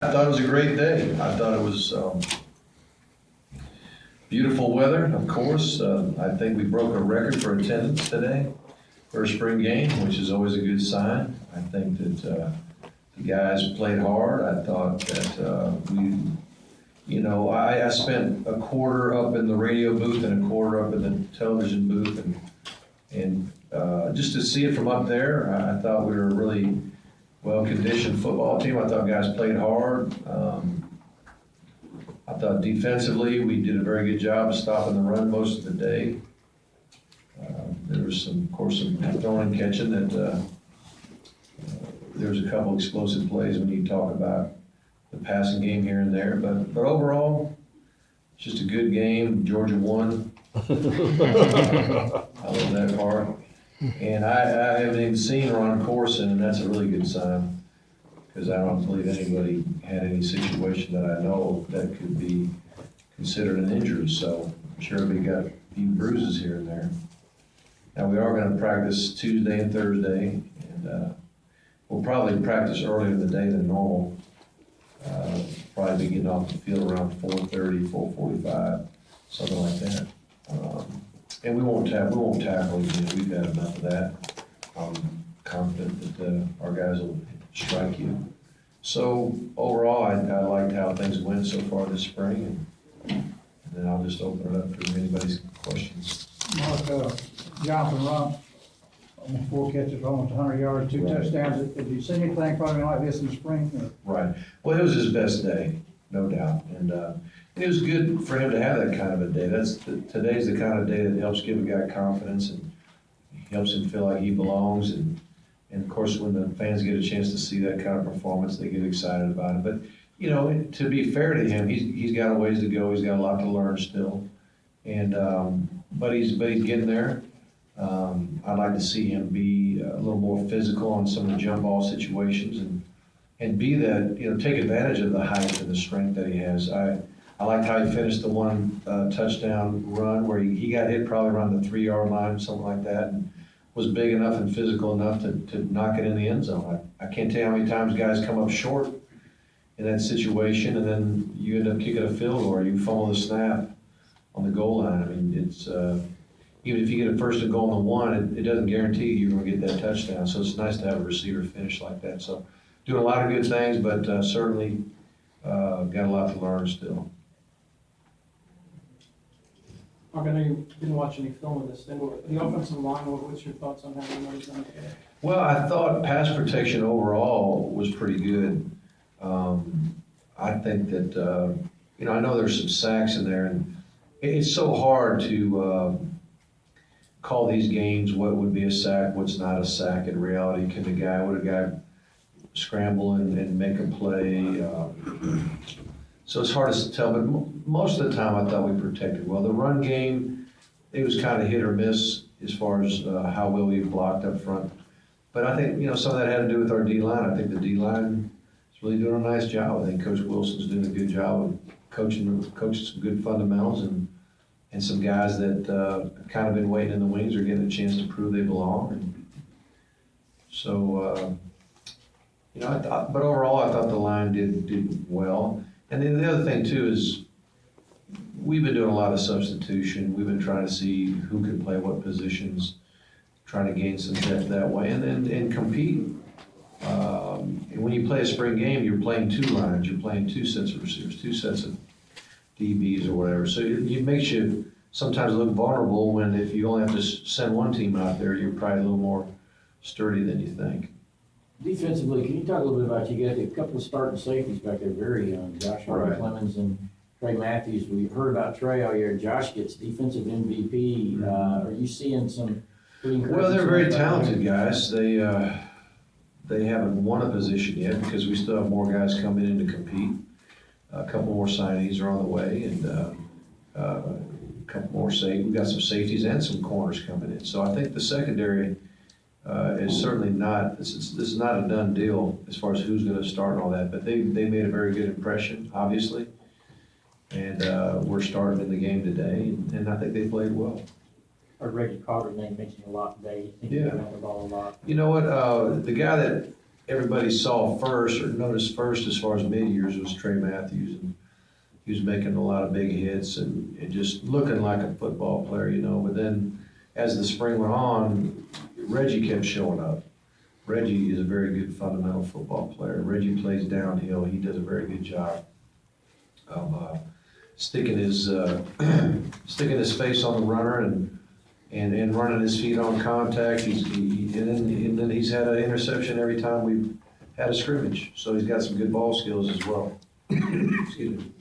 I thought it was a great day. I thought it was beautiful weather, of course. I think we broke a record for attendance today for a spring game, which is always a good sign. I think that the guys played hard. I thought that I spent a quarter up in the radio booth and a quarter up in the television booth, and just to see it from up there, I thought we were a really well-conditioned football team. I thought guys played hard. I thought defensively we did a very good job of stopping the run most of the day. There was some throwing and catching that there was a couple explosive plays when you talk about the passing game here and there, but overall, it's just a good game. Georgia won. I love that part. And I haven't even seen Ron Corson, and that's a really good sign, because I don't believe anybody had any situation that I know of that could be considered an injury. So I'm sure we got a few bruises here and there. Now we are going to practice Tuesday and Thursday, and we'll probably practice earlier in the day than normal. Probably be getting off the field around 4:30, 4:45, something like that. And we won't tackle again. We've got enough of that. I'm confident that our guys will strike you. So overall, I liked how things went so far this spring, and then I'll just open it up for anybody's questions. Mark, Jonathan Rump, almost 4 catches, almost 100 yards, 2 touchdowns. Have you seen anything probably like this in the spring? Or? Right. Well, it was his best day, no doubt, and it was good for him to have that kind of a day. Today's the kind of day that helps give a guy confidence and helps him feel like he belongs. And of course, when the fans get a chance to see that kind of performance, they get excited about it. But to be fair to him, he's got a ways to go. He's got a lot to learn still, and but he's getting there. I'd like to see him be a little more physical on some of the jump ball situations and be that, take advantage of the height and the strength that he has. I liked how he finished the one touchdown run where he got hit probably around the 3-yard line, something like that, and was big enough and physical enough to knock it in the end zone. I can't tell you how many times guys come up short in that situation, and then you end up kicking a field goal or you fumble the snap on the goal line. I mean, it's even if you get a first and goal on the one, it doesn't guarantee you're going to get that touchdown. So it's nice to have a receiver finish like that. So doing a lot of good things, but certainly got a lot to learn still. Mark, I know you didn't watch any film of this thing, but the offensive line, what's your thoughts on how everybody's done today? Well, I thought pass protection overall was pretty good. I think that, I know there's some sacks in there, and it's so hard to call these games what would be a sack, what's not a sack in reality. Would a guy scramble and make a play? So it's hard to tell, but most of the time I thought we protected well. The run game, it was kind of hit or miss as far as how well we blocked up front. But I think, some of that had to do with our D-line. I think the D-line is really doing a nice job. I think Coach Wilson's doing a good job of coaching some good fundamentals, and some guys that have kind of been waiting in the wings are getting a chance to prove they belong. And so, but overall I thought the line did well. And then the other thing too is we've been doing a lot of substitution. We've been trying to see who can play what positions, trying to gain some depth that way, and compete. And when you play a spring game, you're playing 2 lines. You're playing 2 sets of receivers, 2 sets of DBs or whatever. So it makes you sometimes look vulnerable when if you only have to send one team out there, you're probably a little more sturdy than you think. Defensively, can you talk a little bit about, you got a couple of starting safeties back there, very young, Josh Clemens and Trey Matthews. We've heard about Trey all year. Josh gets defensive MVP. Are you seeing some pretty encouraging? Well, they're very talented guys. They haven't won a position yet because we still have more guys coming in to compete. A couple more signees are on the way, and a couple more we've got some safeties and some corners coming in. So I think the secondary is certainly not, this is not a done deal as far as who's going to start and all that, but they made a very good impression, obviously. And we're starting in the game today, and I think they played well. I heard Reggie Carter's name mentioned a lot today. Yeah. The ball a lot. You know what? The guy that everybody saw first or noticed first as far as mid-years was Trey Matthews. And he was making a lot of big hits and just looking like a football player, you know. But then as the spring went on, Reggie kept showing up. Reggie is a very good fundamental football player. Reggie plays downhill. He does a very good job of sticking his face on the runner and running his feet on contact. And then he's had an interception every time we've had a scrimmage. So he's got some good ball skills as well. Excuse me.